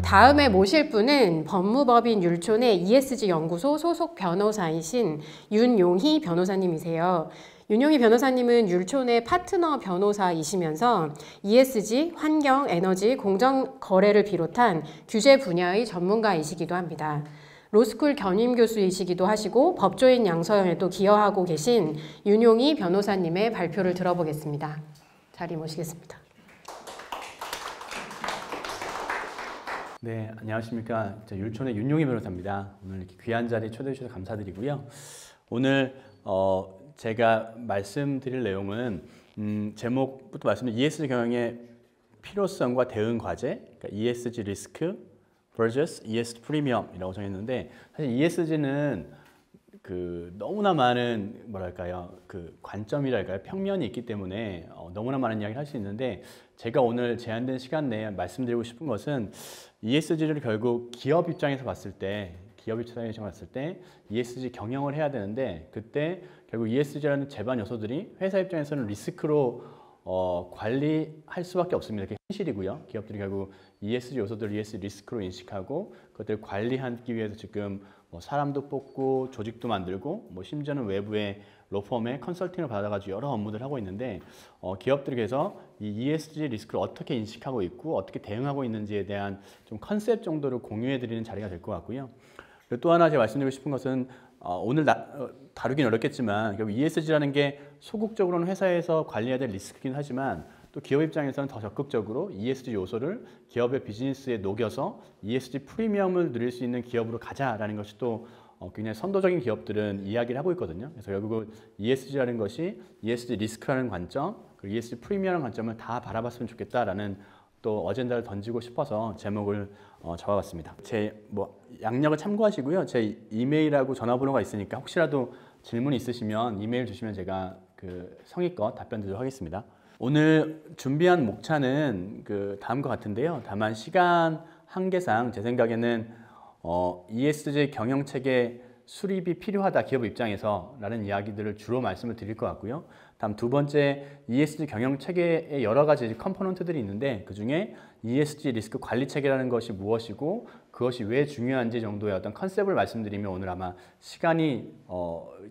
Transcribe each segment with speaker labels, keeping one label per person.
Speaker 1: 다음에 모실 분은 법무법인 율촌의 ESG 연구소 소속 변호사이신 윤용희 변호사님이세요. 윤용희 변호사님은 율촌의 파트너 변호사이시면서 ESG, 환경, 에너지, 공정 거래를 비롯한 규제 분야의 전문가이시기도 합니다. 로스쿨 겸임 교수이시기도 하시고 법조인 양서영에도 기여하고 계신 윤용희 변호사님의 발표를 들어보겠습니다. 자리 모시겠습니다.
Speaker 2: 네, 안녕하십니까. 율촌의 윤용희 변호사입니다. 오늘 이렇게 귀한 자리에 초대해 주셔서 감사드리고요. 오늘 제가 말씀드릴 내용은 제목부터 말씀드린 ESG 경영의 필요성과 대응 과제, 그러니까 ESG 리스크 vs ESG 프리미엄이라고 정했는데, 사실 ESG는 너무나 많은 뭐랄까요, 관점이랄까요, 평면이 있기 때문에 너무나 많은 이야기를 할 수 있는데, 제가 오늘 제한된 시간 내에 말씀드리고 싶은 것은 ESG를 결국 기업 입장에서 봤을 때 ESG 경영을 해야 되는데, 그때 결국 ESG라는 제반 요소들이 회사 입장에서는 리스크로 관리할 수밖에 없습니다. 그게 현실이고요. 기업들이 결국 ESG 요소들을 ESG 리스크로 인식하고 그것들을 관리하기 위해서 지금 사람도 뽑고 조직도 만들고 심지어는 외부의 로펌의 컨설팅을 받아가지고 여러 업무들을 하고 있는데, 기업들이 그래서 이 ESG 리스크를 어떻게 인식하고 있고 어떻게 대응하고 있는지에 대한 좀 컨셉 정도를 공유해드리는 자리가 될 것 같고요. 그리고 또 하나 제가 말씀드리고 싶은 것은 오늘 다루긴 어렵겠지만 결국 ESG라는 게 소극적으로는 회사에서 관리해야 될 리스크이긴 하지만 또 기업 입장에서는 더 적극적으로 ESG 요소를 기업의 비즈니스에 녹여서 ESG 프리미엄을 누릴 수 있는 기업으로 가자라는 것이 또 굉장히 선도적인 기업들은 이야기를 하고 있거든요. 그래서 결국은 ESG라는 것이 ESG 리스크라는 관점, 그리고 ESG 프리미엄이라는 관점을 다 바라봤으면 좋겠다라는 또 어젠다를 던지고 싶어서 제목을 적어봤습니다. 제 양력을 참고하시고요. 제 이메일하고 전화번호가 있으니까 혹시라도 질문이 있으시면 이메일 주시면 제가 성의껏 답변 드리도록 하겠습니다. 오늘 준비한 목차는 다음과 같은데요. 다만 시간 한계상 제 생각에는 ESG 경영체계 수립이 필요하다, 기업 입장에서 라는 이야기들을 주로 말씀을 드릴 것 같고요. 다음 두 번째, ESG 경영체계의 여러 가지 컴포넌트들이 있는데 그중에 ESG 리스크 관리체계라는 것이 무엇이고 그것이 왜 중요한지 정도의 어떤 컨셉을 말씀드리면 오늘 아마 시간이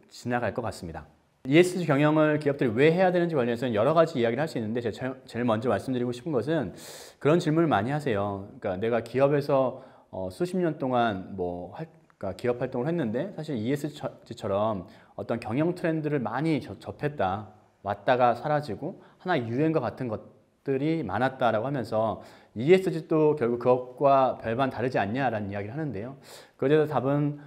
Speaker 2: 지나갈 것 같습니다. ESG 경영을 기업들이 왜 해야 되는지 관련해서는 여러 가지 이야기를 할 수 있는데 제가 제일 먼저 말씀드리고 싶은 것은 그런 질문을 많이 하세요. 그러니까 내가 기업에서 수십 년 동안 그러니까 기업 활동을 했는데 사실 ESG처럼 어떤 경영 트렌드를 많이 접했다, 왔다가 사라지고 하나의 유행과 같은 것들이 많았다라고 하면서 ESG도 결국 그것과 별반 다르지 않냐라는 이야기를 하는데요. 그에 대해서 답은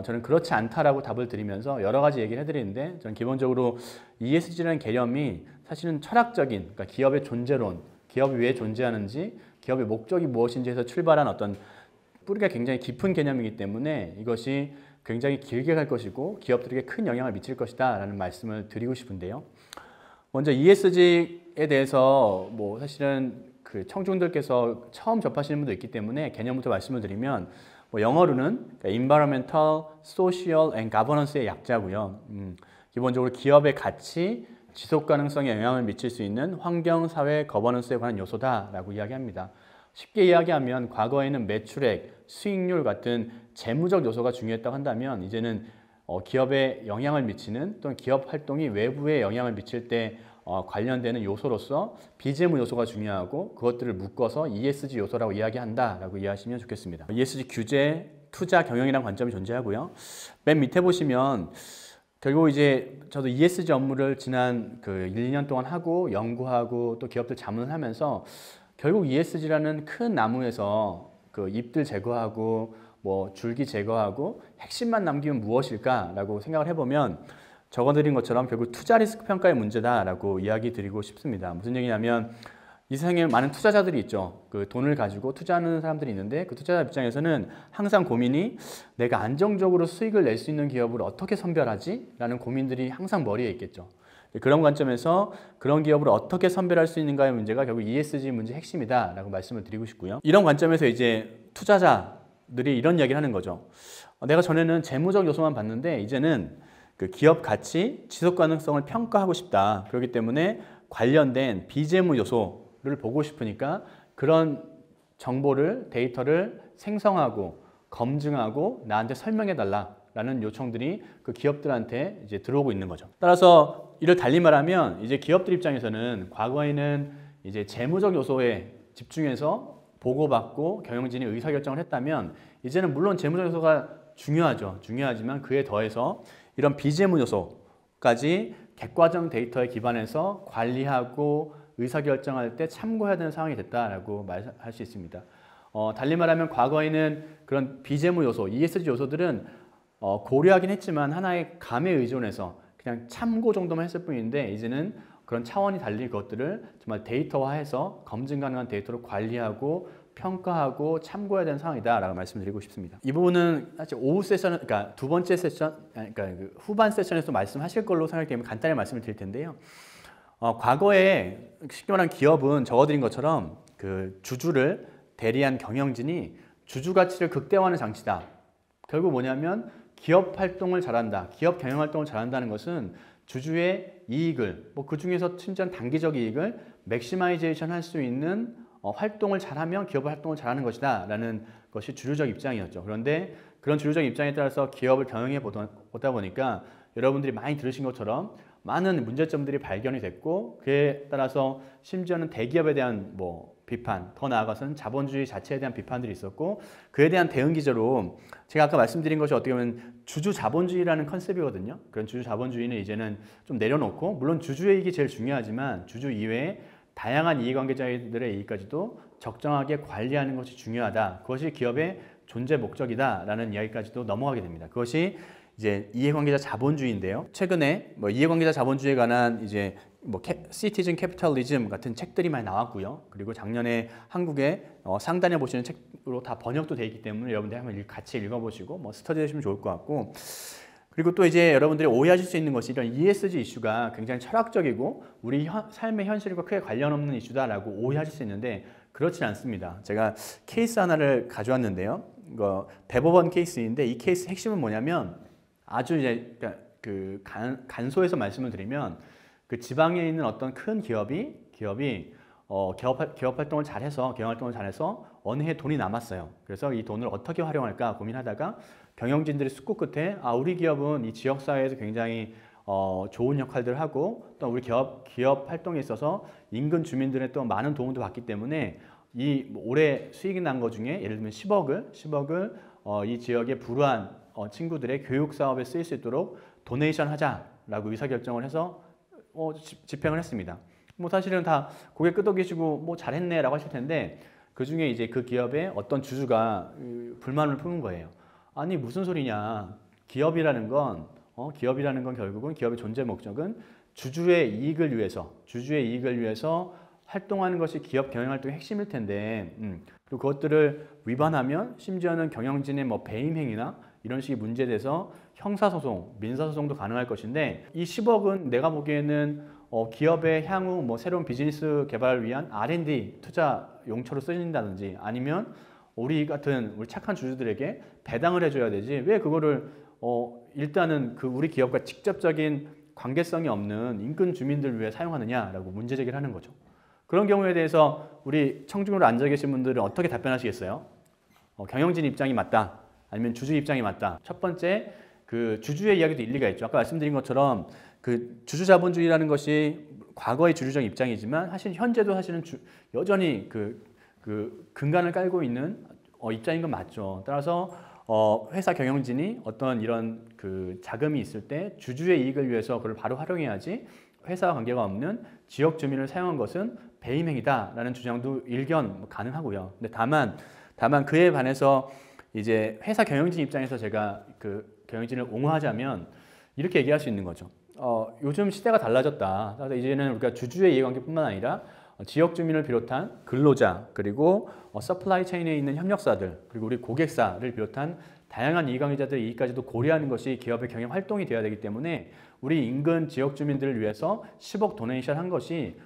Speaker 2: 저는 그렇지 않다라고 답을 드리면서 여러 가지 얘기를 해드리는데, 저는 기본적으로 ESG라는 개념이 사실은 철학적인, 그러니까 기업의 존재론, 기업이 왜 존재하는지, 기업의 목적이 무엇인지에서 출발한 어떤 뿌리가 굉장히 깊은 개념이기 때문에 이것이 굉장히 길게 갈 것이고 기업들에게 큰 영향을 미칠 것이다 라는 말씀을 드리고 싶은데요. 먼저 ESG에 대해서 사실은 청중들께서 처음 접하시는 분도 있기 때문에 개념부터 말씀을 드리면 영어로는 Environmental, Social and Governance의 약자고요. 기본적으로 기업의 가치, 지속 가능성에 영향을 미칠 수 있는 환경, 사회, 거버넌스에 관한 요소다라고 이야기합니다. 쉽게 이야기하면 과거에는 매출액, 수익률 같은 재무적 요소가 중요했다고 한다면 이제는 기업에 영향을 미치는 또는 기업 활동이 외부에 영향을 미칠 때 관련되는 요소로서 비재무 요소가 중요하고 그것들을 묶어서 ESG 요소라고 이야기한다라고 이해하시면 좋겠습니다. ESG 규제, 투자, 경영이라는 관점이 존재하고요. 맨 밑에 보시면 결국 이제 저도 ESG 업무를 지난 1, 2년 동안 하고 연구하고 또 기업들 자문을 하면서 결국 ESG라는 큰 나무에서 잎들 제거하고 줄기 제거하고 핵심만 남기면 무엇일까라고 생각을 해보면 적어드린 것처럼 결국 투자 리스크 평가의 문제다라고 이야기 드리고 싶습니다. 무슨 얘기냐면 이 세상에 많은 투자자들이 있죠. 돈을 가지고 투자하는 사람들이 있는데 그 투자자 입장에서는 항상 고민이 내가 안정적으로 수익을 낼 수 있는 기업을 어떻게 선별하지? 라는 고민들이 항상 머리에 있겠죠. 그런 관점에서 그런 기업을 어떻게 선별할 수 있는가의 문제가 결국 ESG 문제의 핵심이다라고 말씀을 드리고 싶고요. 이런 관점에서 이제 투자자들이 이런 이야기를 하는 거죠. 내가 전에는 재무적 요소만 봤는데 이제는 기업 가치, 지속 가능성을 평가하고 싶다. 그렇기 때문에 관련된 비재무 요소를 보고 싶으니까 그런 정보를 데이터를 생성하고 검증하고 나한테 설명해 달라라는 요청들이 그 기업들한테 이제 들어오고 있는 거죠. 따라서 이를 달리 말하면 이제 기업들 입장에서는 과거에는 이제 재무적 요소에 집중해서 보고받고 경영진이 의사결정을 했다면 이제는 물론 재무적 요소가 중요하죠. 중요하지만 그에 더해서 이런 비재무 요소까지 객관적 데이터에 기반해서 관리하고 의사결정할 때 참고해야 되는 상황이 됐다라고 말할 수 있습니다. 달리 말하면 과거에는 그런 비재무 요소, ESG 요소들은 고려하긴 했지만 하나의 감에 의존해서 그냥 참고 정도만 했을 뿐인데 이제는 그런 차원이 달리 그것들을 정말 데이터화해서 검증 가능한 데이터로 관리하고 평가하고 참고해야 되는 상황이다라고 말씀드리고 싶습니다. 이 부분은 사실 오후 세션, 그러니까 두 번째 세션, 그러니까 그 후반 세션에서 말씀하실 걸로 생각되기 때문에 간단히 말씀을 드릴 텐데요. 과거에 쉽게 말하면 기업은 적어드린 것처럼 그 주주를 대리한 경영진이 주주 가치를 극대화하는 장치다. 결국 뭐냐면 기업 활동을 잘한다, 기업 경영 활동을 잘한다는 것은 주주의 이익을, 뭐 그 중에서 심지어 단기적 이익을 맥시마이제이션 할 수 있는 활동을 잘하면 기업의 활동을 잘하는 것이다 라는 것이 주류적 입장이었죠. 그런데 그런 주류적 입장에 따라서 기업을 경영해 보다 보니까 여러분들이 많이 들으신 것처럼 많은 문제점들이 발견이 됐고 그에 따라서 심지어는 대기업에 대한 뭐 비판, 더 나아가서는 자본주의 자체에 대한 비판들이 있었고 그에 대한 대응 기제로 제가 아까 말씀드린 것이 어떻게 보면 주주 자본주의라는 컨셉이거든요. 그런 주주 자본주의는 이제는 좀 내려놓고 물론 주주의 이익이 제일 중요하지만 주주 이외에 다양한 이해관계자들의 이익까지도 적정하게 관리하는 것이 중요하다. 그것이 기업의 존재 목적이다라는 이야기까지도 넘어가게 됩니다. 그것이 이제 이해관계자 자본주의인데요. 최근에 뭐 이해관계자 자본주의에 관한 이제 뭐 시티즌 캐피탈리즘 같은 책들이 많이 나왔고요. 그리고 작년에 한국에 상단에 보시는 책으로 다 번역도 돼 있기 때문에 여러분들이 한번 같이 읽어보시고 뭐 스터디 하시면 좋을 것 같고. 그리고 또 이제 여러분들이 오해하실 수 있는 것이 이런 ESG 이슈가 굉장히 철학적이고 우리 삶의 현실과 크게 관련 없는 이슈다라고 오해하실 수 있는데 그렇진 않습니다. 제가 케이스 하나를 가져왔는데요. 이거 대법원 케이스인데 이 케이스 핵심은 뭐냐면 아주 이제 그 간소해서 말씀을 드리면 그 지방에 있는 어떤 큰 기업이 기업 활동을 잘해서 경영 활동을 잘해서 어느 해 돈이 남았어요. 그래서 이 돈을 어떻게 활용할까 고민하다가 경영진들이 숙고 끝에 우리 기업은 이 지역 사회에서 굉장히 좋은 역할들을 하고 또 우리 기업 활동에 있어서 인근 주민들의 또 많은 도움도 받기 때문에 이 올해 수익이 난 것 중에 예를 들면 10억을 이 지역의 불우한 친구들의 교육 사업에 쓰일 수 있도록 도네이션 하자라고 의사결정을 해서 집행을 했습니다. 뭐 사실은 다 고개 끄덕이시고 뭐 잘했네라고 하실 텐데 그 중에 이제 그 기업의 어떤 주주가 불만을 품은 거예요. 아니 무슨 소리냐? 기업이라는 건 결국은 기업의 존재 목적은 주주의 이익을 위해서 활동하는 것이 기업 경영 활동의 핵심일 텐데 그리고 그것들을 위반하면 심지어는 경영진의 뭐 배임 행위나 이런 식의 문제돼서 형사소송, 민사소송도 가능할 것인데 이 10억은 내가 보기에는 기업의 향후 뭐 새로운 비즈니스 개발을 위한 R&D 투자 용처로 쓰인다든지 아니면 우리 착한 주주들에게 배당을 해줘야 되지 왜 그거를 일단은 그 우리 기업과 직접적인 관계성이 없는 인근 주민들을 위해 사용하느냐라고 문제 제기를 하는 거죠. 그런 경우에 대해서 우리 청중으로 앉아 계신 분들은 어떻게 답변하시겠어요? 경영진 입장이 맞다. 아니면 주주 입장이 맞다. 첫 번째, 그 주주의 이야기도 일리가 있죠. 아까 말씀드린 것처럼 그 주주 자본주의라는 것이 과거의 주류적 입장이지만 사실 현재도 사실은 여전히 그 근간을 깔고 있는 입장인 건 맞죠. 따라서 회사 경영진이 어떤 이런 그 자금이 있을 때 주주의 이익을 위해서 그걸 바로 활용해야지 회사와 관계가 없는 지역 주민을 사용한 것은 배임행위다라는 주장도 일견 가능하고요. 근데 다만 그에 반해서 이제 회사 경영진 입장에서 제가 그 경영진을 옹호하자면 이렇게 얘기할 수 있는 거죠. 요즘 시대가 달라졌다. 그래서 이제는 우리가 주주의 이해관계뿐만 아니라 지역 주민을 비롯한 근로자 그리고 서플라이 체인에 있는 협력사들 그리고 우리 고객사를 비롯한 다양한 이해관계자들의 이익까지도 고려하는 것이 기업의 경영 활동이 되어야 되기 때문에 우리 인근 지역 주민들을 위해서 10억 도네이션 한 것이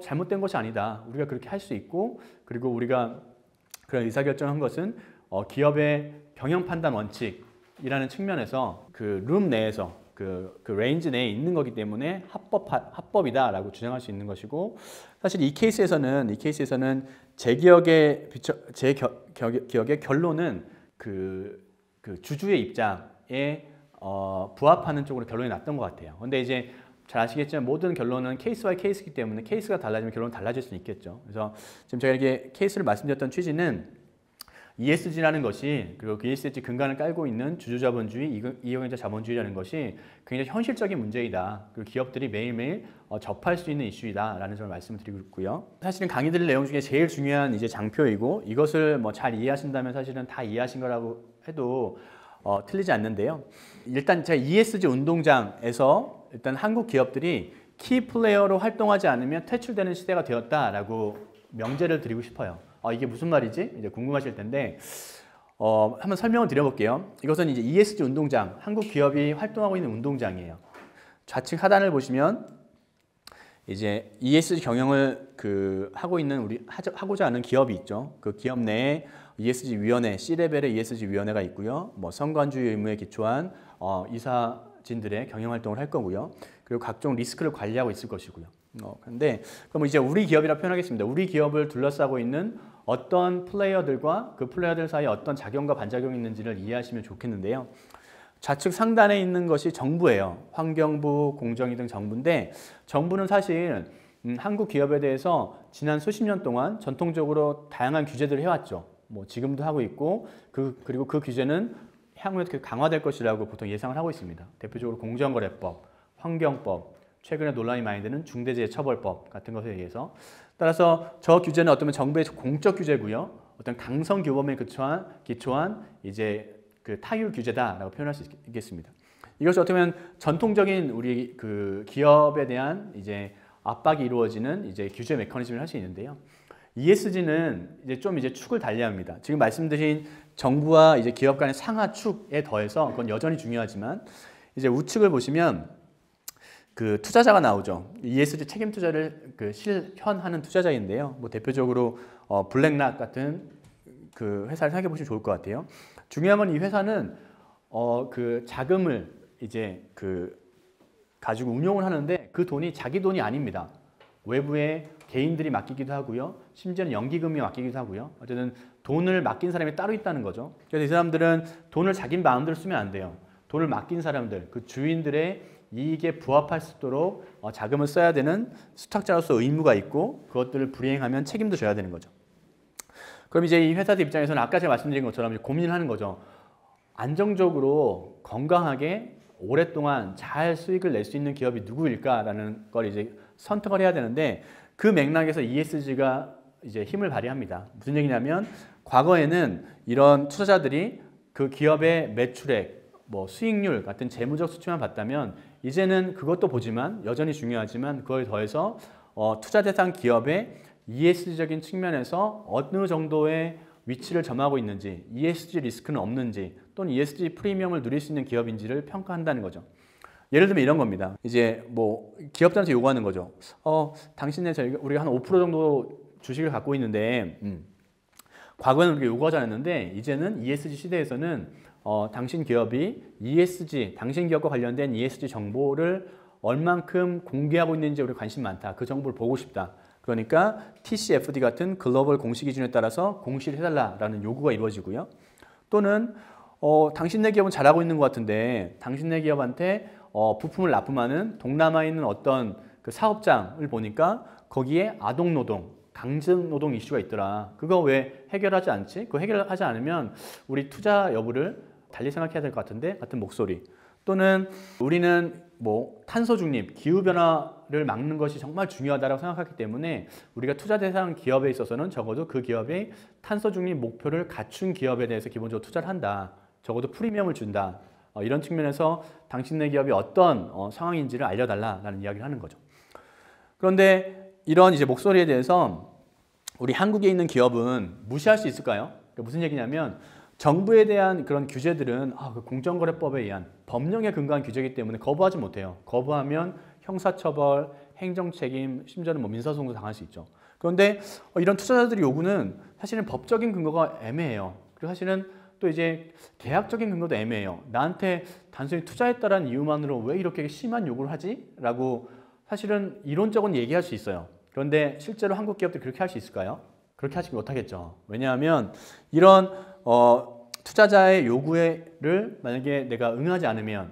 Speaker 2: 잘못된 것이 아니다. 우리가 그렇게 할 수 있고 그리고 우리가 그런 의사결정한 것은 기업의 경영 판단 원칙이라는 측면에서 그 룸 내에서 그 레인지 내에 있는 거기 때문에 합법이다라고 주장할 수 있는 것이고, 사실 이 케이스에서는 제 기억의 결론은 그 주주의 입장에 부합하는 쪽으로 결론이 났던 것 같아요. 근데 이제 잘 아시겠지만 모든 결론은 케이스 바이 케이스이기 때문에 케이스가 달라지면 결론은 달라질 수 있겠죠. 그래서 지금 제가 이렇게 케이스를 말씀드렸던 취지는 ESG라는 것이, 그리고 그 ESG 근간을 깔고 있는 주주자본주의, 이용자 자본주의라는 것이 굉장히 현실적인 문제이다. 그리고 기업들이 매일매일 접할 수 있는 이슈이다라는 점을 말씀을 드리고 있고요. 사실은 강의들 내용 중에 제일 중요한 이제 장표이고, 이것을 뭐 잘 이해하신다면 사실은 다 이해하신 거라고 해도 틀리지 않는데요. 일단 제가 ESG 운동장에서 일단 한국 기업들이 키 플레이어로 활동하지 않으면 퇴출되는 시대가 되었다라고 명제를 드리고 싶어요. 이게 무슨 말이지? 이제 궁금하실 텐데 한번 설명을 드려볼게요. 이것은 이제 ESG 운동장, 한국 기업이 활동하고 있는 운동장이에요. 좌측 하단을 보시면 이제 ESG 경영을 하고자 하는 기업이 있죠. 그 기업 내에 ESG 위원회, C레벨의 ESG 위원회가 있고요. 뭐 성관주의 의무에 기초한 이사진들의 경영 활동을 할 거고요. 그리고 각종 리스크를 관리하고 있을 것이고요. 근데 그럼 이제 우리 기업이라 표현하겠습니다. 우리 기업을 둘러싸고 있는 어떤 플레이어들과 그 플레이어들 사이에 어떤 작용과 반작용이 있는지를 이해하시면 좋겠는데요. 좌측 상단에 있는 것이 정부예요. 환경부, 공정위 등 정부인데, 정부는 사실 한국 기업에 대해서 지난 수십 년 동안 전통적으로 다양한 규제들을 해왔죠. 뭐 지금도 하고 있고, 그리고 그 규제는 향후에 강화될 것이라고 보통 예상을 하고 있습니다. 대표적으로 공정거래법, 환경법, 최근에 논란이 많이 되는 중대재해처벌법 같은 것에 의해서. 따라서 저 규제는 어쩌면 정부의 공적 규제고요. 어떤 강성 규범에 기초한 이제 그 타율 규제다라고 표현할 수 있겠습니다. 이것이 어떻게 보면 전통적인 우리 그 기업에 대한 이제 압박이 이루어지는 이제 규제 메커니즘을 할 수 있는데요. ESG는 이제 축을 달리합니다. 지금 말씀드린 정부와 이제 기업 간의 상하 축에 더해서, 그건 여전히 중요하지만, 이제 우측을 보시면 그 투자자가 나오죠. ESG 책임 투자를 실현하는 투자자인데요. 뭐 대표적으로 블랙락 같은 그 회사를 생각해 보시면 좋을 것 같아요. 중요한 건 이 회사는 그 자금을 이제 가지고 운용을 하는데, 그 돈이 자기 돈이 아닙니다. 외부에 개인들이 맡기기도 하고요. 심지어는 연기금이 맡기기도 하고요. 어쨌든 돈을 맡긴 사람이 따로 있다는 거죠. 그래서 이 사람들은 돈을 자기 마음대로 쓰면 안 돼요. 돈을 맡긴 사람들, 그 주인들의 이익에 부합할 수 있도록 자금을 써야 되는 수탁자로서 의무가 있고, 그것들을 불이행하면 책임도 져야 되는 거죠. 그럼 이제 이 회사들 입장에서는 아까 제가 말씀드린 것처럼 이제 고민을 하는 거죠. 안정적으로 건강하게 오랫동안 잘 수익을 낼 수 있는 기업이 누구일까라는 걸 이제 선택을 해야 되는데, 그 맥락에서 ESG가 이제 힘을 발휘합니다. 무슨 얘기냐면, 과거에는 이런 투자자들이 그 기업의 매출액, 뭐 수익률 같은 재무적 수치만 봤다면, 이제는 그것도 보지만 여전히 중요하지만 그거에 더해서 투자 대상 기업의 ESG적인 측면에서 어느 정도의 위치를 점하고 있는지, ESG 리스크는 없는지, 또는 ESG 프리미엄을 누릴 수 있는 기업인지를 평가한다는 거죠. 예를 들면 이런 겁니다. 이제 뭐 기업들한테 요구하는 거죠. 우리가 한 5% 정도 주식을 갖고 있는데, 과거에는 우리가 요구하지 않았는데, 이제는 ESG 시대에서는 당신 기업이 당신 기업과 관련된 ESG 정보를 얼만큼 공개하고 있는지 우리 관심 많다. 그 정보를 보고 싶다. 그러니까 TCFD 같은 글로벌 공시 기준에 따라서 공시를 해달라라는 요구가 이루어지고요. 또는 당신네 기업은 잘하고 있는 것 같은데, 당신네 기업한테 부품을 납품하는 동남아에 있는 어떤 그 사업장을 보니까 거기에 아동노동, 강제노동 이슈가 있더라. 그거 왜 해결하지 않지? 그거 해결하지 않으면 우리 투자 여부를 달리 생각해야 될 것 같은데, 같은 목소리. 또는 우리는 뭐 탄소 중립, 기후변화를 막는 것이 정말 중요하다고 생각하기 때문에 우리가 투자 대상 기업에 있어서는 적어도 그 기업의 탄소 중립 목표를 갖춘 기업에 대해서 기본적으로 투자를 한다. 적어도 프리미엄을 준다. 이런 측면에서 당신네 기업이 어떤 상황인지를 알려달라라는 이야기를 하는 거죠. 그런데 이런 이제 목소리에 대해서 우리 한국에 있는 기업은 무시할 수 있을까요? 그러니까 무슨 얘기냐면, 정부에 대한 그런 규제들은 그 공정거래법에 의한 법령에 근거한 규제이기 때문에 거부하지 못해요. 거부하면 형사처벌, 행정책임, 심지어는 뭐 민사소송도 당할 수 있죠. 그런데 이런 투자자들의 요구는 사실은 법적인 근거가 애매해요. 그리고 사실은 또 또 이제 계약적인 근거도 애매해요. 나한테 단순히 투자했다라는 이유만으로 왜 이렇게 심한 요구를 하지? 라고 사실은 이론적으로 얘기할 수 있어요. 그런데 실제로 한국 기업들이 그렇게 할 수 있을까요? 그렇게 하지 못하겠죠. 왜냐하면 이런 투자자의 요구를 만약에 내가 응하지 않으면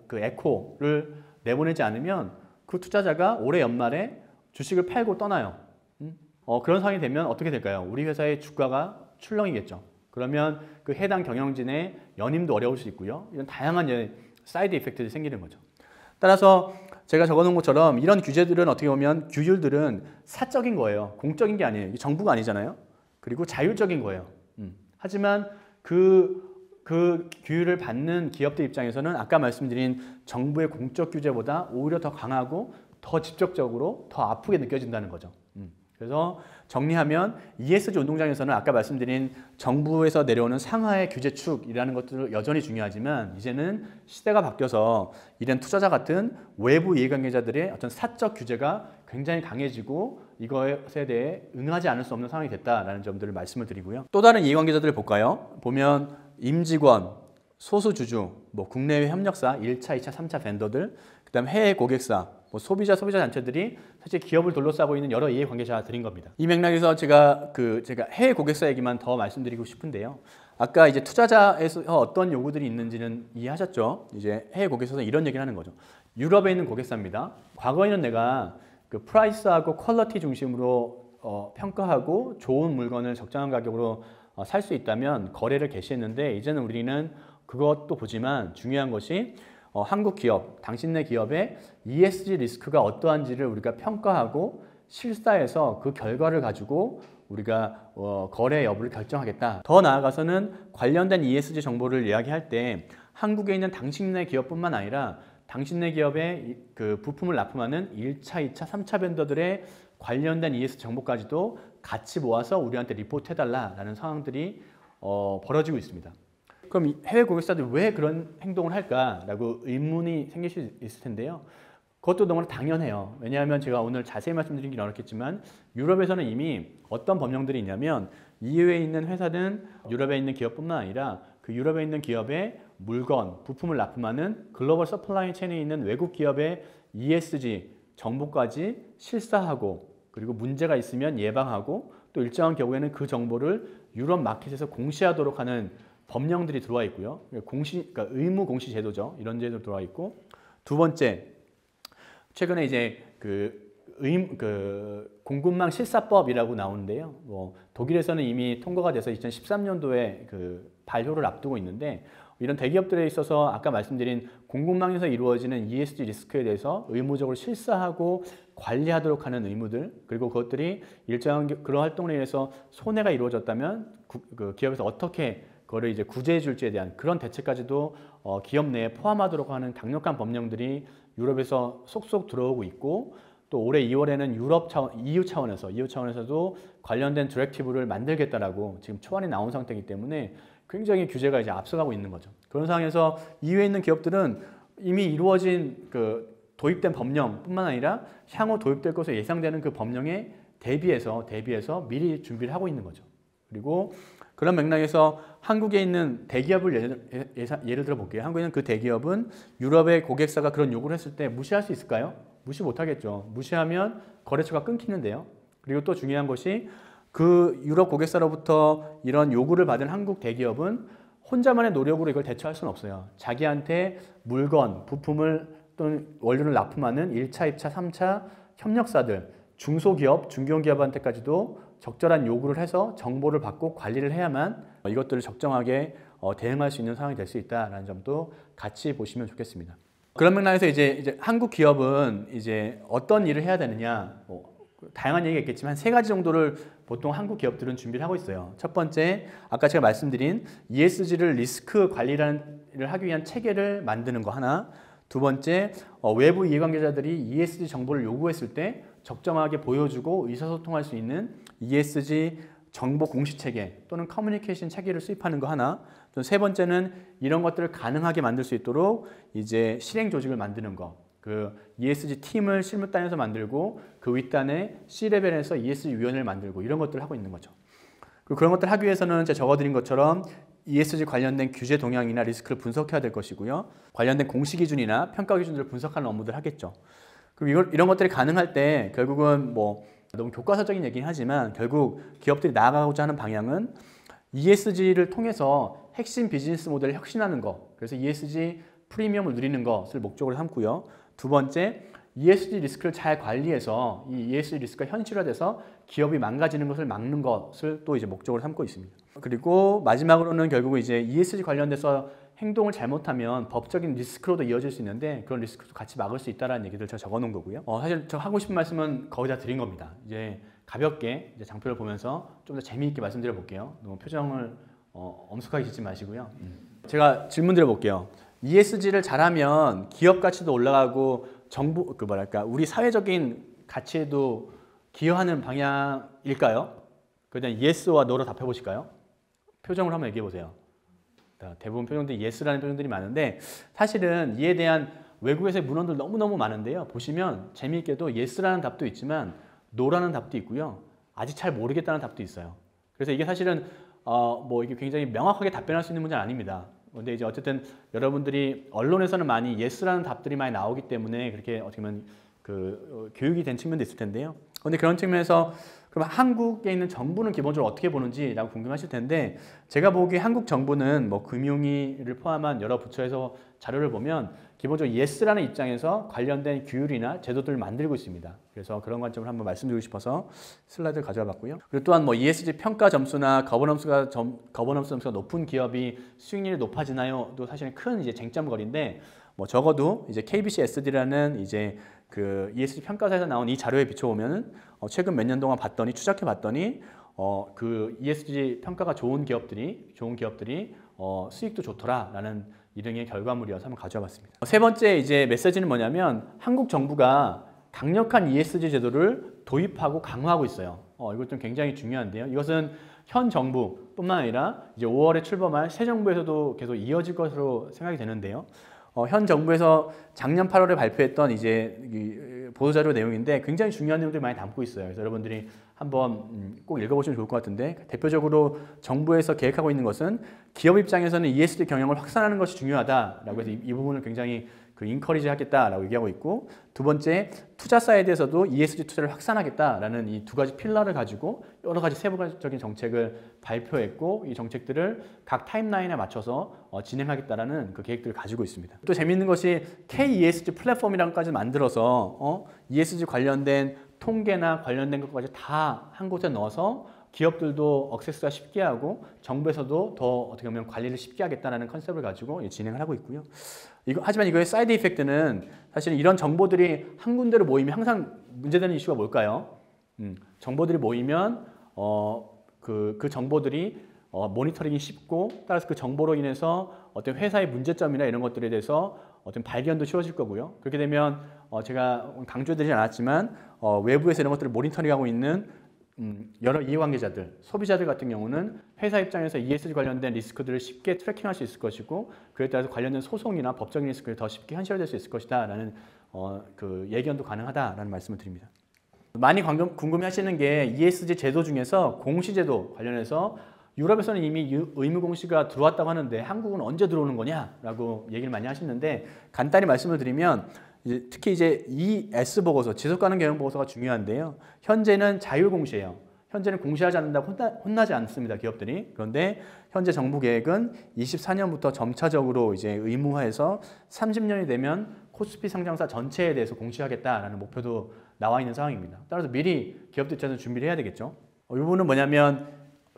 Speaker 2: 그 에코를 내보내지 않으면 그 투자자가 올해 연말에 주식을 팔고 떠나요. 그런 상황이 되면 어떻게 될까요? 우리 회사의 주가가 출렁이겠죠. 그러면 그 해당 경영진의 연임도 어려울 수 있고요. 이런 다양한 사이드 이펙트들이 생기는 거죠. 따라서 제가 적어놓은 것처럼 이런 규제들은 어떻게 보면 규율들은 사적인 거예요. 공적인 게 아니에요. 정부가 아니잖아요. 그리고 자율적인 거예요. 하지만 그 규율을 받는 기업들 입장에서는 아까 말씀드린 정부의 공적 규제보다 오히려 더 강하고 더 직접적으로 더 아프게 느껴진다는 거죠. 그래서 정리하면 ESG 운동장에서는 아까 말씀드린 정부에서 내려오는 상하의 규제축이라는 것들은 여전히 중요하지만 이제는 시대가 바뀌어서 이런 투자자 같은 외부 이해관계자들의 어떤 사적 규제가 굉장히 강해지고 이것에 대해 응하지 않을 수 없는 상황이 됐다라는 점들을 말씀을 드리고요. 또 다른 이해관계자들을 볼까요? 보면 임직원, 소수주주, 국내외 협력사, 1차, 2차, 3차 벤더들, 그 다음 해외 고객사, 소비자 단체들이 사실 기업을 둘러싸고 있는 여러 이해관계자들인 겁니다. 이 맥락에서 제가 해외 고객사 얘기만 더 말씀드리고 싶은데요. 아까 이제 투자자에서 어떤 요구들이 있는지는 이해하셨죠? 이제 해외 고객사에서 이런 얘기를 하는 거죠. 유럽에 있는 고객사입니다. 과거에는 내가 그 프라이스하고 퀄리티 중심으로 평가하고 좋은 물건을 적정한 가격으로 살 수 있다면 거래를 개시했는데 이제는 우리는 그것도 보지만 중요한 것이 한국 기업, 당신네 기업의 ESG 리스크가 어떠한지를 우리가 평가하고 실사해서 그 결과를 가지고 우리가 거래 여부를 결정하겠다. 더 나아가서는 관련된 ESG 정보를 이야기할 때 한국에 있는 당신네 기업뿐만 아니라 당신네 기업의 그 부품을 납품하는 1차, 2차, 3차 벤더들의 관련된 ESG 정보까지도 같이 모아서 우리한테 리포트 해달라는 상황들이 벌어지고 있습니다. 그럼 해외 고객사들이 왜 그런 행동을 할까라고 의문이 생길 수 있을 텐데요. 그것도 너무나 당연해요. 왜냐하면 제가 오늘 자세히 말씀드리긴 어렵겠지만 유럽에서는 이미 어떤 법령들이 있냐면 EU에 있는 회사는 유럽에 있는 기업뿐만 아니라 그 유럽에 있는 기업의 물건, 부품을 납품하는 글로벌 서플라이 체인에 있는 외국 기업의 ESG 정보까지 실사하고 그리고 문제가 있으면 예방하고 또 일정한 경우에는 그 정보를 유럽 마켓에서 공시하도록 하는 법령들이 들어와 있고요. 그러니까 의무 공시 제도죠. 이런 제도 들어와 있고 두 번째, 최근에 이제 공급망 실사법이라고 나오는데요. 독일에서는 이미 통과가 돼서 2013년도에 그 발효를 앞두고 있는데 이런 대기업들에 있어서 아까 말씀드린 공급망에서 이루어지는 ESG 리스크에 대해서 의무적으로 실사하고 관리하도록 하는 의무들 그리고 그것들이 일정한 그런 활동에 의해서 손해가 이루어졌다면 그 기업에서 어떻게 그거를 이제 구제해 줄지에 대한 그런 대책까지도 기업 내에 포함하도록 하는 강력한 법령들이 유럽에서 속속 들어오고 있고 또 올해 2월에는 EU 차원에서도 관련된 디렉티브를 만들겠다라고 지금 초안이 나온 상태이기 때문에 굉장히 규제가 이제 앞서가고 있는 거죠. 그런 상황에서 EU에 있는 기업들은 이미 이루어진 그 도입된 법령뿐만 아니라 향후 도입될 것으로 예상되는 그 법령에 대비해서 미리 준비를 하고 있는 거죠. 그리고 그런 맥락에서 한국에 있는 대기업을 예를 들어 볼게요. 한국에 있는 그 대기업은 유럽의 고객사가 그런 요구를 했을 때 무시할 수 있을까요? 무시 못하겠죠. 무시하면 거래처가 끊기는데요. 그리고 또 중요한 것이 그 유럽 고객사로부터 이런 요구를 받은 한국 대기업은 혼자만의 노력으로 이걸 대처할 수는 없어요. 자기한테 물건, 부품을 또는 원료를 납품하는 1차, 2차, 3차 협력사들, 중소기업, 중견기업한테까지도 적절한 요구를 해서 정보를 받고 관리를 해야만 이것들을 적정하게 대응할 수 있는 상황이 될 수 있다는 점도 같이 보시면 좋겠습니다. 그런 맥락에서 이제 한국 기업은 이제 어떤 일을 해야 되느냐, 다양한 얘기가 있겠지만 세 가지 정도를 보통 한국 기업들은 준비를 하고 있어요. 첫 번째, 아까 제가 말씀드린 ESG를 리스크 관리를 하기 위한 체계를 만드는 거 하나. 두 번째, 외부 이해관계자들이 ESG 정보를 요구했을 때 적정하게 보여주고 의사소통할 수 있는 ESG 정보 공시 체계 또는 커뮤니케이션 체계를 수립하는 거 하나. 또 세 번째는 이런 것들을 가능하게 만들 수 있도록 이제 실행 조직을 만드는 거. 그 ESG 팀을 실무단에서 만들고 그 윗단에 C레벨에서 ESG 위원회를 만들고 이런 것들을 하고 있는 거죠. 그리고 그런 것들 하기 위해서는 제가 적어드린 것처럼 ESG 관련된 규제 동향이나 리스크를 분석해야 될 것이고요. 관련된 공시 기준이나 평가 기준들을 분석하는 업무들을 하겠죠. 그리고 이런 것들이 가능할 때 결국은 뭐 너무 교과서적인 얘기긴 하지만 결국 기업들이 나아가고자 하는 방향은 ESG를 통해서 핵심 비즈니스 모델을 혁신하는 것. 그래서 ESG 프리미엄을 누리는 것을 목적으로 삼고요. 두 번째, ESG 리스크를 잘 관리해서 이 ESG 리스크가 현실화돼서 기업이 망가지는 것을 막는 것을 또 이제 목적으로 삼고 있습니다. 그리고 마지막으로는 결국 이제 ESG 관련돼서 행동을 잘못하면 법적인 리스크로도 이어질 수 있는데 그런 리스크도 같이 막을 수 있다는 얘기들 제가 적어놓은 거고요. 사실 저 하고 싶은 말씀은 거의 다 드린 겁니다. 이제 가볍게 이제 장표를 보면서 좀 더 재미있게 말씀드려 볼게요. 너무 표정을 엄숙하게 짓지 마시고요. 제가 질문 드려볼게요. ESG를 잘하면 기업 가치도 올라가고 정부 우리 사회적인 가치에도 기여하는 방향일까요? 그냥 yes와 no로 답해 보실까요? 표정을 한번 얘기해 보세요. 대부분 표정들이 yes라는 표정들이 많은데 사실은 이에 대한 외국에서의 문헌들 너무너무 많은데요. 보시면 재미있게도 yes라는 답도 있지만 no라는 답도 있고요. 아직 잘 모르겠다는 답도 있어요. 그래서 이게 사실은 이게 굉장히 명확하게 답변할 수 있는 문제는 아닙니다. 근데 이제 어쨌든 여러분들이 언론에서는 많이 yes라는 답들이 많이 나오기 때문에 그렇게 어떻게 보면 교육이 된 측면도 있을 텐데요. 그런데 그런 측면에서 그럼 한국에 있는 정부는 기본적으로 어떻게 보는지라고 궁금하실 텐데 제가 보기에 한국 정부는 뭐 금융위를 포함한 여러 부처에서 자료를 보면 기본적으로 yes라는 입장에서 관련된 규율이나 제도들을 만들고 있습니다. 그래서 그런 관점을 한번 말씀드리고 싶어서 슬라이드를 가져와 봤고요. 그리고 또한 뭐 ESG 평가 점수나 거버넌스 점수가 높은 기업이 수익률이 높아지나요? 또 사실은 큰 이제 쟁점거리인데 뭐 적어도 이제 KBC SD라는 이제 그 ESG 평가사에서 나온 이 자료에 비춰보면은 최근 몇 년 동안 추적해 봤더니 그 ESG 평가가 좋은 기업들이 수익도 좋더라라는 일행의 결과물이어서 한번 가져와 봤습니다. 세 번째 이제 메시지는 뭐냐면 한국 정부가 강력한 ESG 제도를 도입하고 강화하고 있어요. 이것 좀 굉장히 중요한데요. 이것은 현 정부뿐만 아니라 이제 5월에 출범할 새 정부에서도 계속 이어질 것으로 생각이 되는데요. 현 정부에서 작년 8월에 발표했던 이제 보도자료 내용인데 굉장히 중요한 내용들이 많이 담고 있어요. 그래서 여러분들이 한번 꼭 읽어보시면 좋을 것 같은데 대표적으로 정부에서 계획하고 있는 것은 기업 입장에서는 ESG 경영을 확산하는 것이 중요하다라고 해서 이 부분을 굉장히 인커리지 하겠다라고 얘기하고 있고 두 번째 투자 사이드에서도 ESG 투자를 확산하겠다라는 이 두 가지 필러를 가지고 여러 가지 세부적인 정책을 발표했고 이 정책들을 각 타임라인에 맞춰서 진행하겠다라는 그 계획들을 가지고 있습니다. 또 재미있는 것이 KESG 플랫폼이라는 것까지 만들어서 ESG 관련된 통계나 관련된 것까지 다 한 곳에 넣어서 기업들도 액세스가 쉽게 하고 정부에서도 더 어떻게 보면 관리를 쉽게 하겠다는 컨셉을 가지고 진행을 하고 있고요. 하지만 이거의 사이드 이펙트는 사실 이런 정보들이 한 군데로 모이면 항상 문제되는 이슈가 뭘까요? 정보들이 모이면 그 정보들이 모니터링이 쉽고 따라서 그 정보로 인해서 어떤 회사의 문제점이나 이런 것들에 대해서 어떤 발견도 쉬워질 거고요. 그렇게 되면 제가 강조드리지 않았지만 외부에서 이런 것들을 모니터링하고 있는 여러 이해관계자들, 소비자들 같은 경우는 회사 입장에서 ESG 관련된 리스크들을 쉽게 트래킹할 수 있을 것이고 그에 따라서 관련된 소송이나 법적인 리스크를 더 쉽게 현실화될 수 있을 것이다 라는 그 예견도 가능하다라는 말씀을 드립니다. 많이 궁금해하시는 게 ESG 제도 중에서 공시제도 관련해서 유럽에서는 이미 의무 공시가 들어왔다고 하는데 한국은 언제 들어오는 거냐라고 얘기를 많이 하시는데 간단히 말씀을 드리면 특히 이제 ES 보고서, 지속가능 경영 보고서가 중요한데요. 현재는 자율 공시예요. 현재는 공시하지 않는다고 혼나지 않습니다, 기업들이. 그런데 현재 정부 계획은 24년부터 점차적으로 이제 의무화해서 30년이 되면 코스피 상장사 전체에 대해서 공시하겠다라는 목표도 나와 있는 상황입니다. 따라서 미리 기업들 입장에서 준비를 해야 되겠죠. 이 부분은 뭐냐면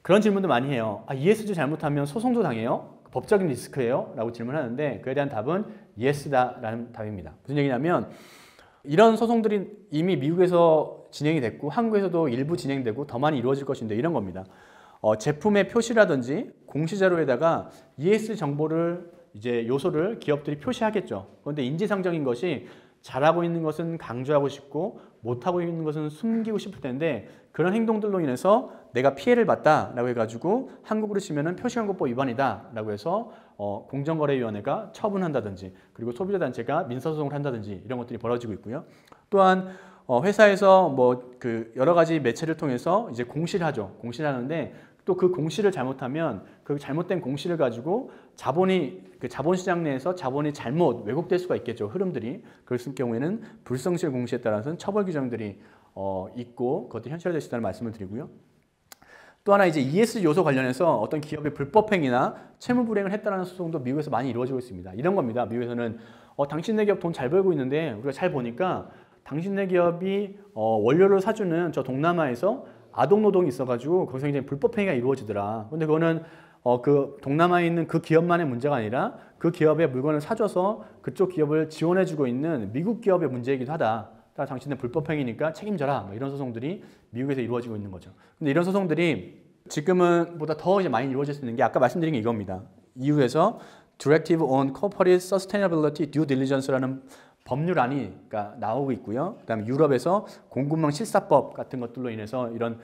Speaker 2: 그런 질문도 많이 해요. ESG 잘못하면 소송도 당해요? 법적인 리스크예요? 라고 질문하는데 그에 대한 답은 yes다라는 답입니다. 무슨 얘기냐면 이런 소송들이 이미 미국에서 진행이 됐고 한국에서도 일부 진행되고 더 많이 이루어질 것인데 이런 겁니다. 제품의 표시라든지 공시자료에다가 ESG 정보를 이제 요소를 기업들이 표시하겠죠. 그런데 인지상정인 것이 잘하고 있는 것은 강조하고 싶고 못하고 있는 것은 숨기고 싶을 텐데 그런 행동들로 인해서 내가 피해를 봤다라고 해가지고 한국으로 치면은 표시광고법 위반이다라고 해서 공정거래위원회가 처분한다든지 그리고 소비자단체가 민사소송을 한다든지 이런 것들이 벌어지고 있고요. 또한 회사에서 뭐 그 여러 가지 매체를 통해서 이제 공시를 하죠. 공시를 하는데 또 그 공시를 잘못하면 그 잘못된 공시를 가지고 그 자본시장 내에서 자본이 잘못 왜곡될 수가 있겠죠. 흐름들이. 그랬을 경우에는 불성실 공시에 따라서는 처벌 규정들이 있고 그것도 현실화될 수 있다는 말씀을 드리고요. 또 하나 이제 ESG 요소 관련해서 어떤 기업의 불법 행위나 채무 불이행을 했다는 소송도 미국에서 많이 이루어지고 있습니다. 이런 겁니다. 미국에서는 당신네 기업 돈 잘 벌고 있는데 우리가 잘 보니까 당신네 기업이 원료를 사주는 저 동남아에서 아동 노동이 있어가지고 거기서 굉장히 불법 행위가 이루어지더라. 근데 그거는 그 동남아에 있는 그 기업만의 문제가 아니라 그 기업의 물건을 사줘서 그쪽 기업을 지원해주고 있는 미국 기업의 문제이기도 하다. 당신은 불법 행위니까 책임져라. 뭐 이런 소송들이 미국에서 이루어지고 있는 거죠. 근데 이런 소송들이 지금은 보다 더 이제 많이 이루어질 수 있는 게 아까 말씀드린 게 이겁니다. EU에서 Directive on Corporate Sustainability Due Diligence라는 법률안이 나오고 있고요. 그다음에 유럽에서 공급망 실사법 같은 것들로 인해서 이런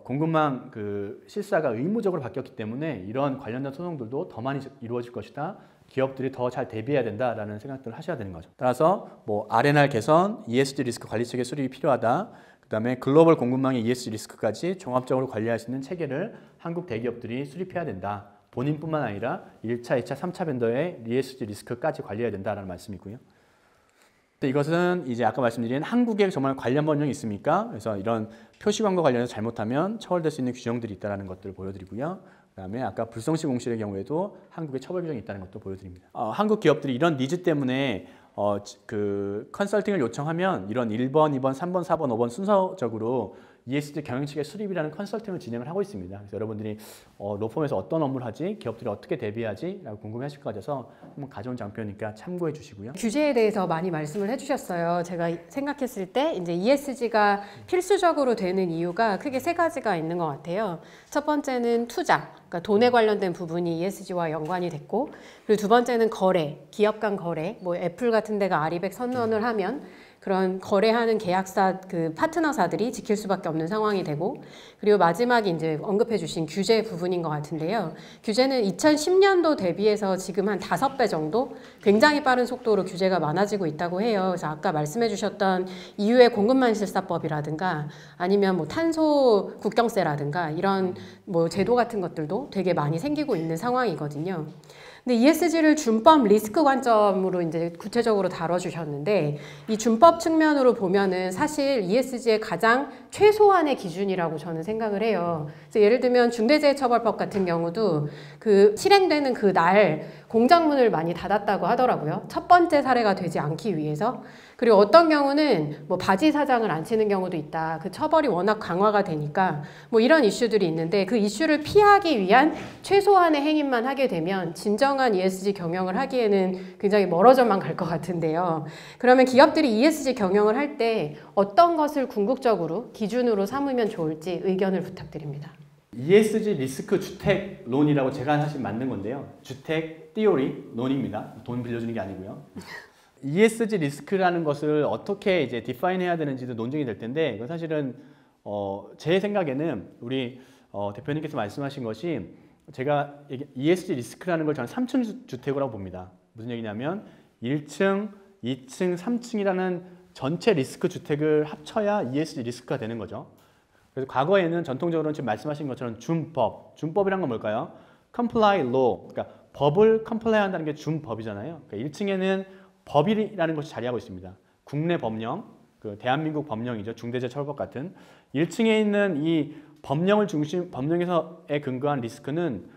Speaker 2: 공급망 그 실사가 의무적으로 바뀌었기 때문에 이런 관련된 소송들도 더 많이 이루어질 것이다. 기업들이 더 잘 대비해야 된다라는 생각들을 하셔야 되는 거죠. 따라서 뭐 R&R 개선, ESG 리스크 관리 체계 수립이 필요하다. 그다음에 글로벌 공급망의 ESG 리스크까지 종합적으로 관리할 수 있는 체계를 한국 대기업들이 수립해야 된다. 본인뿐만 아니라 1차, 2차, 3차 벤더의 ESG 리스크까지 관리해야 된다라는 말씀이고요. 이것은 이제 아까 말씀드린 한국에 정말 관련 법령이 있습니까? 그래서 이런 표시광고 관련해서 잘못하면 처벌될 수 있는 규정들이 있다는 것들을 보여드리고요. 그다음에 아까 불성실 공시의 경우에도 한국에 처벌 규정이 있다는 것도 보여드립니다. 한국 기업들이 이런 니즈 때문에 그 컨설팅을 요청하면 이런 1번, 2번, 3번, 4번, 5번 순서적으로 ESG 경영체계 수립이라는 컨설팅을 진행을 하고 있습니다. 그래서 여러분들이 로펌에서 어떤 업무를 하지, 기업들이 어떻게 대비하지 라고 궁금해하실 것 같아서 한번 가져온 장표니까 참고해 주시고요.
Speaker 1: 규제에 대해서 많이 말씀을 해주셨어요. 제가 생각했을 때 이제 ESG가 필수적으로 되는 이유가 크게 세 가지가 있는 것 같아요. 첫 번째는 투자, 그러니까 돈에 관련된 부분이 ESG와 연관이 됐고, 그리고 두 번째는 거래, 기업 간 거래, 뭐 애플 같은 데가 아리백 선언을 하면 그런 거래하는 계약사 그 파트너사들이 지킬 수밖에 없는 상황이 되고, 그리고 마지막에 이제 언급해 주신 규제 부분인 것 같은데요. 규제는 2010년도 대비해서 지금 한 5배 정도 굉장히 빠른 속도로 규제가 많아지고 있다고 해요. 그래서 아까 말씀해 주셨던 EU의 공급망 실사법이라든가 아니면 뭐 탄소 국경세라든가 이런 뭐 제도 같은 것들도 되게 많이 생기고 있는 상황이거든요. 근데 ESG를 준법 리스크 관점으로 이제 구체적으로 다뤄주셨는데 이 준법 측면으로 보면은 사실 ESG의 가장 최소한의 기준이라고 저는 생각을 해요. 그래서 예를 들면 중대재해처벌법 같은 경우도 그 실행되는 그 날 공장문을 많이 닫았다고 하더라고요. 첫 번째 사례가 되지 않기 위해서. 그리고 어떤 경우는 뭐 바지 사장을 안 치는 경우도 있다. 그 처벌이 워낙 강화가 되니까 뭐 이런 이슈들이 있는데 그 이슈를 피하기 위한 최소한의 행위만 하게 되면 진정한 ESG 경영을 하기에는 굉장히 멀어져만 갈 것 같은데요. 그러면 기업들이 ESG 경영을 할 때 어떤 것을 궁극적으로 기준으로 삼으면 좋을지 의견을 부탁드립니다.
Speaker 2: ESG 리스크 주택 론이라고 제가 사실 만든 건데요. 주택 띠오리 론입니다. 돈 빌려주는 게 아니고요. ESG 리스크라는 것을 어떻게 이제 디파인 해야 되는지도 논쟁이 될 텐데 이건 사실은 제 생각에는 우리 대표님께서 말씀하신 것이 제가 ESG 리스크라는 걸 저는 3층 주택이라고 봅니다. 무슨 얘기냐면 1층, 2층, 3층이라는 전체 리스크 주택을 합쳐야 ESG 리스크가 되는 거죠. 그래서 과거에는 전통적으로는 지금 말씀하신 것처럼 준법이란 건 뭘까요? comply law, 그러니까 법을 comply 한다는 게 준법이잖아요. 그러니까 1층에는 법이라는 것이 자리하고 있습니다. 국내 법령, 그 대한민국 법령이죠. 중대재해처벌법 같은 1층에 있는 이 법령에서에 근거한 리스크는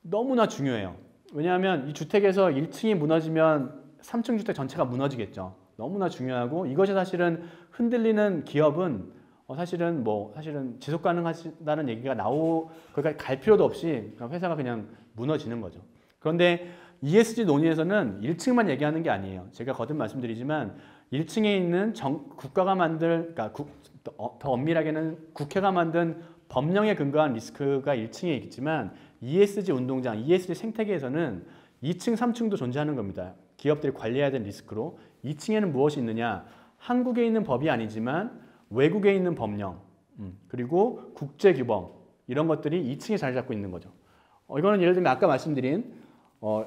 Speaker 2: 너무나 중요해요. 왜냐하면 이 주택에서 1층이 무너지면 3층 주택 전체가 무너지겠죠. 너무나 중요하고 이것이 사실은 흔들리는 기업은 사실은 지속 가능하다는 얘기가 거기까지 갈 필요도 없이 회사가 그냥 무너지는 거죠. 그런데 ESG 논의에서는 1층만 얘기하는 게 아니에요. 제가 거듭 말씀드리지만 1층에 있는 국가가 만들, 그러니까 더 엄밀하게는 국회가 만든 법령에 근거한 리스크가 1층에 있지만 ESG 운동장, ESG 생태계에서는 2층, 3층도 존재하는 겁니다. 기업들이 관리해야 되는 리스크로 2층에는 무엇이 있느냐? 한국에 있는 법이 아니지만 외국에 있는 법령, 그리고 국제규범 이런 것들이 2층에 자리 잡고 있는 거죠. 이거는 예를 들면 아까 말씀드린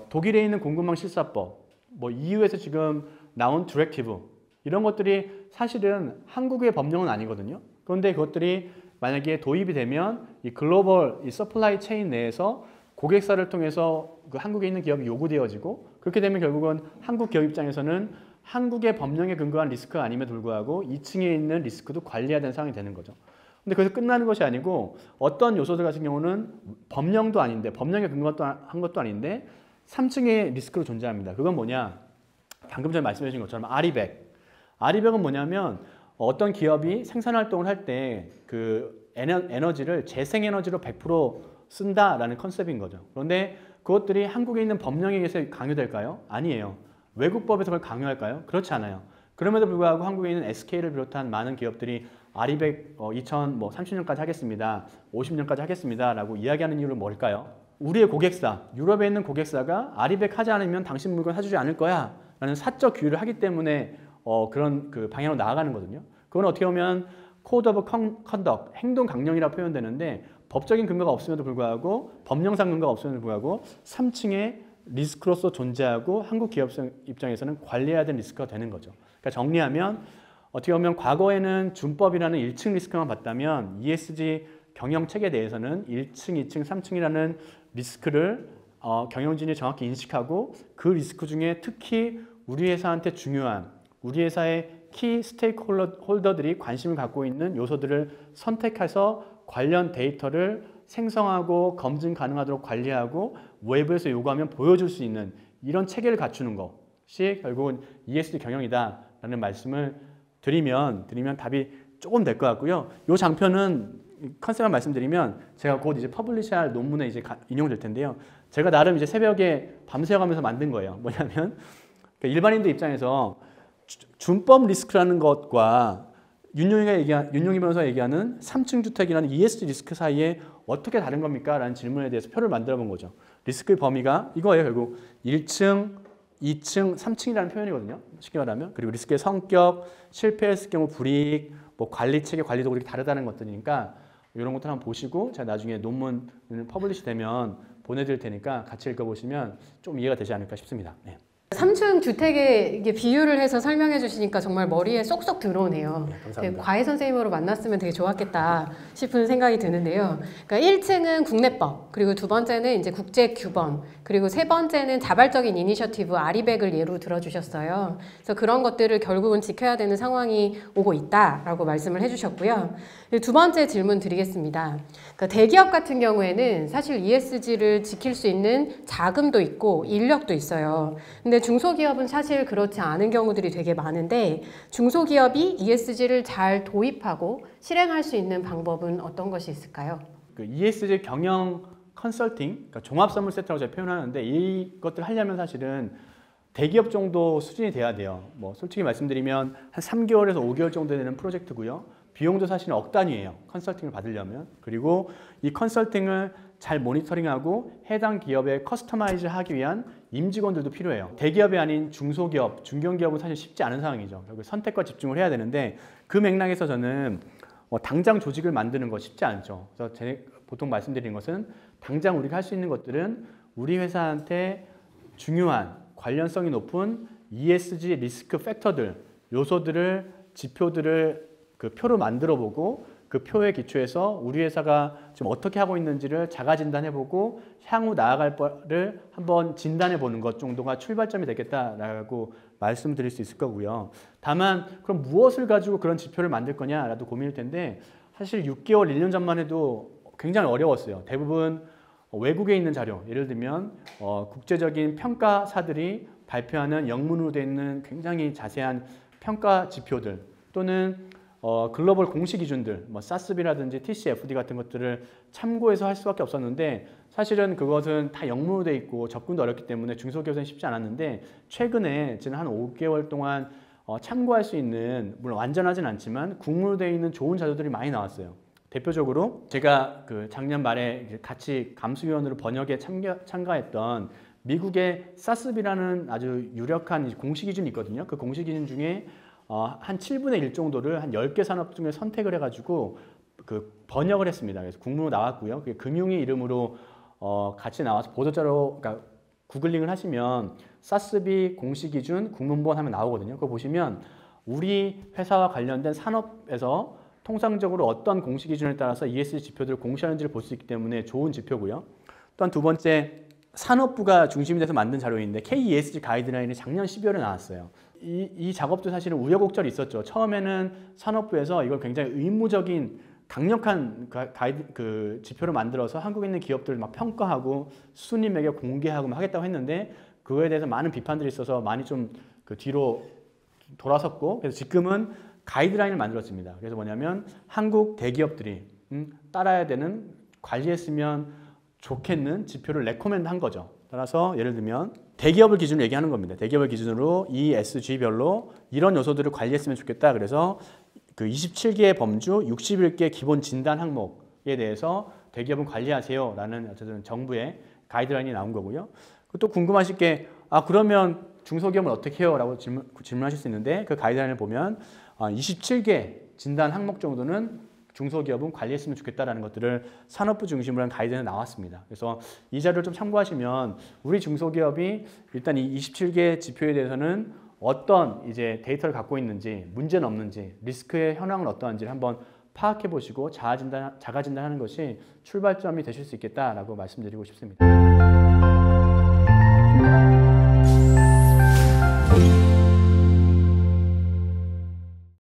Speaker 2: 독일에 있는 공급망 실사법, 뭐 EU에서 지금 나온 디렉티브 이런 것들이 사실은 한국의 법령은 아니거든요. 그런데 그것들이 만약에 도입이 되면 이 글로벌 이 서플라이 체인 내에서 고객사를 통해서 그 한국에 있는 기업이 요구되어지고 그렇게 되면 결국은 한국 기업 입장에서는 한국의 법령에 근거한 리스크가 아님에도 불구하고 2층에 있는 리스크도 관리해야 되는 상황이 되는 거죠. 근데 거기서 끝나는 것이 아니고 어떤 요소들 같은 경우는 법령도 아닌데 법령에 근거한 것도 아닌데 3층에 리스크로 존재합니다. 그건 뭐냐? 방금 전에 말씀해 주신 것처럼 아리백. 아리백은 뭐냐면 어떤 기업이 생산 활동을 할 때 그 에너지를 재생에너지로 100% 쓴다라는 컨셉인 거죠. 그런데 그것들이 한국에 있는 법령에 의해서 강요될까요? 아니에요. 외국 법에서 그걸 강요할까요? 그렇지 않아요. 그럼에도 불구하고 한국에 있는 SK를 비롯한 많은 기업들이 아리백 2030년까지 하겠습니다. 50년까지 하겠습니다. 라고 이야기하는 이유는 뭘까요? 우리의 고객사, 유럽에 있는 고객사가 아리백 하지 않으면 당신 물건 사주지 않을 거야 라는 사적 규율을 하기 때문에 그런 그 방향으로 나아가는 거거든요. 그건 어떻게 보면 코드 오브 컨덕, 행동 강령이라고 표현되는데 법적인 근거가 없음에도 불구하고 법령상 근거가 없음에도 불구하고 3층에 리스크로서 존재하고 한국 기업 입장에서는 관리해야 되는 리스크가 되는 거죠. 그러니까 정리하면 어떻게 보면 과거에는 준법이라는 1층 리스크만 봤다면 ESG 경영 체계 내에서는 1층, 2층, 3층이라는 리스크를 경영진이 정확히 인식하고 그 리스크 중에 특히 우리 회사한테 중요한 우리 회사의 키 스테이크홀더들이 관심을 갖고 있는 요소들을 선택해서 관련 데이터를 생성하고 검증 가능하도록 관리하고 외부에서 요구하면 보여줄 수 있는 이런 체계를 갖추는 것이 결국은 ESG 경영이다라는 말씀을 드리면 답이 조금 될 것 같고요. 이 장편은 컨셉만 말씀드리면 제가 곧 이제 퍼블리시할 논문에 이제 인용될 텐데요. 제가 나름 이제 새벽에 밤새워가면서 만든 거예요. 뭐냐면 일반인들 입장에서 준법 리스크라는 것과 윤용희 변호사가 얘기하는 3층 주택이라는 ESG 리스크 사이에 어떻게 다른 겁니까? 라는 질문에 대해서 표를 만들어 본 거죠. 리스크의 범위가 이거예요. 결국 1층, 2층, 3층이라는 표현이거든요. 쉽게 말하면. 그리고 리스크의 성격, 실패했을 경우 불이익, 뭐 관리 체계, 관리 도구가 다르다는 것들이니까 이런 것들 한번 보시고 제가 나중에 논문 퍼블리시 되면 보내드릴 테니까 같이 읽어보시면 좀 이해가 되지 않을까 싶습니다. 네.
Speaker 1: 3층 주택에 이게 비유를 해서 설명해 주시니까 정말 머리에 쏙쏙 들어오네요.
Speaker 2: 네, 감사합니다.
Speaker 1: 과외 선생님으로 만났으면 되게 좋았겠다 싶은 생각이 드는데요. 그러니까 1층은 국내법, 그리고 두 번째는 이제 국제 규범, 그리고 세 번째는 자발적인 이니셔티브 아리백을 예로 들어주셨어요. 그래서 그런 것들을 결국은 지켜야 되는 상황이 오고 있다라고 말씀을 해주셨고요. 두 번째 질문 드리겠습니다. 그러니까 대기업 같은 경우에는 사실 ESG를 지킬 수 있는 자금도 있고 인력도 있어요. 근데 중소기업은 사실 그렇지 않은 경우들이 되게 많은데 중소기업이 ESG를 잘 도입하고 실행할 수 있는 방법은 어떤 것이 있을까요?
Speaker 2: 그 ESG 경영 컨설팅, 그러니까 종합선물세트라고 제가 표현하는데 이것들 하려면 사실은 대기업 정도 수준이 돼야 돼요. 뭐 솔직히 말씀드리면 한 3개월에서 5개월 정도 되는 프로젝트고요. 비용도 사실 억 단위예요. 컨설팅을 받으려면. 그리고 이 컨설팅을 잘 모니터링하고 해당 기업에 커스터마이즈 하기 위한 임직원들도 필요해요. 대기업이 아닌 중소기업, 중견기업은 사실 쉽지 않은 상황이죠. 결국 선택과 집중을 해야 되는데 그 맥락에서 저는 당장 조직을 만드는 거 쉽지 않죠. 그래서 보통 말씀드리는 것은 당장 우리가 할 수 있는 것들은 우리 회사한테 중요한 관련성이 높은 ESG 리스크 팩터들, 요소들을, 지표들을 그 표로 만들어 보고 그 표에 기초해서 우리 회사가 지금 어떻게 하고 있는지를 자가 진단해보고 향후 나아갈 바를 한번 진단해보는 것 정도가 출발점이 되겠다라고 말씀드릴 수 있을 거고요. 다만 그럼 무엇을 가지고 그런 지표를 만들 거냐라도 고민일 텐데 사실 6개월, 1년 전만 해도 굉장히 어려웠어요. 대부분 외국에 있는 자료, 예를 들면 국제적인 평가사들이 발표하는 영문으로 되어 있는 굉장히 자세한 평가 지표들 또는 글로벌 공시 기준들, 뭐 SASB라든지 TCFD 같은 것들을 참고해서 할 수밖에 없었는데 사실은 그것은 다 영문으로 돼 있고 접근도 어렵기 때문에 중소기업에서는 쉽지 않았는데 최근에 지난 한 5개월 동안 참고할 수 있는, 물론 완전하진 않지만 국문으로 되어 있는 좋은 자료들이 많이 나왔어요. 대표적으로 제가 그 작년 말에 같이 감수위원으로 번역에 참가했던 미국의 SASB라는 아주 유력한 공시 기준이 있거든요. 그 공시 기준 중에 한 7분의 1 정도를 한 10개 산업 중에 선택을 해가지고 그 번역을 했습니다. 그래서 국문으로 나왔고요. 그게 금융위 이름으로 같이 나와서 보도자료, 그러니까 구글링을 하시면 SASB 공시 기준 국문본 하면 나오거든요. 그거 보시면 우리 회사와 관련된 산업에서 통상적으로 어떤 공시 기준에 따라서 ESG 지표들을 공시하는지를 볼 수 있기 때문에 좋은 지표고요. 또한 두 번째, 산업부가 중심이 돼서 만든 자료인데 KESG 가이드라인이 작년 12월에 나왔어요. 이 작업도 사실은 우여곡절이 있었죠. 처음에는 산업부에서 이걸 굉장히 의무적인 강력한 그 지표를 만들어서 한국에 있는 기업들을 막 평가하고 순위 매겨 공개하고 막 하겠다고 했는데 그거에 대해서 많은 비판들이 있어서 많이 좀 그 뒤로 돌아섰고, 그래서 지금은 가이드라인을 만들었습니다. 그래서 뭐냐면 한국 대기업들이 따라야 되는, 관리했으면 좋겠는 지표를 레코멘드 한 거죠. 따라서 예를 들면 대기업을 기준으로 얘기하는 겁니다. 대기업을 기준으로 ESG별로 이런 요소들을 관리했으면 좋겠다. 그래서 그 27개의 범주, 61개 기본 진단 항목에 대해서 대기업은 관리하세요 라는 어쨌든 정부의 가이드라인이 나온 거고요. 또 궁금하실 게 그러면 중소기업은 어떻게 해요? 라고 질문하실 수 있는데 그 가이드라인을 보면 27개 진단 항목 정도는 중소기업은 관리했으면 좋겠다라는 것들을 산업부 중심으로 한 가이드라인이 나왔습니다. 그래서 이 자료를 좀 참고하시면 우리 중소기업이 일단 이 27개 지표에 대해서는 어떤 이제 데이터를 갖고 있는지, 문제는 없는지, 리스크의 현황은 어떠한지를 한번 파악해 보시고 자가 진단하는 것이 출발점이 되실 수 있겠다라고 말씀드리고 싶습니다.